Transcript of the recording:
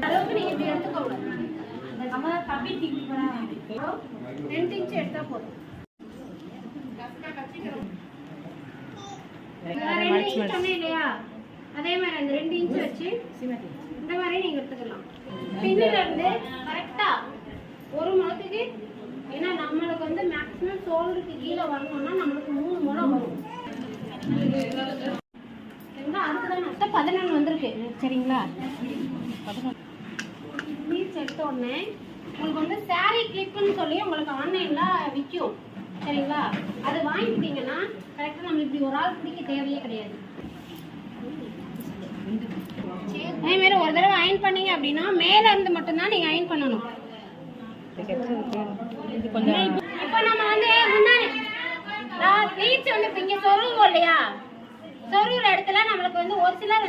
அளவுக்கு நீங்க இப்படி எடுத்துக்கோங்க. நம்ம கப்பி டிவி 2 இன்ச் எடுத்தா போதும். 2 இன்ச் சொன்னேன் இல்லையா, அதே மாதிரி அந்த 2 இன்ச் வச்சு இந்த மாதிரி நீங்க எடுத்துக்கலாம். பின்னில இருந்து கரெக்டா ஒரு முழத்துக்கு, ஏன்னா நம்மளுக்கு வந்து மேக்ஸிமம் ஷோல்டருக்கு கீழே வரணும்னா நம்மளுக்கு 3 முழம் வரும். அதுக்குதான் மொத்தம் 11 வந்திருக்கு. சரிங்களா? 11 பீஸ் எடுத்த உடனே உங்களுக்கு வந்து சாரீ கிளிப்னு சொல்லி உங்களுக்கு ஆன்லைன்ல விற்கும். சரிங்களா? அது வாங்கிக்கிட்டீங்கன்னா கரெக்டாக நம்ம இப்படி ஒரு ஆள் பிடிக்க தேவையே கிடையாது. அதே மாதிரி ஒரு தடவை அயன் பண்ணீங்க அப்படின்னா மேல இருந்து மட்டும்தான் நீங்க அயன் பண்ணணும். இப்போ நம்ம வந்து முன்னாடி ப்ளீச் வந்து இங்க சொருவோம் இல்லையா, சொருகிற இடத்துல நம்மளுக்கு வந்து ஒரு சிலர் வந்து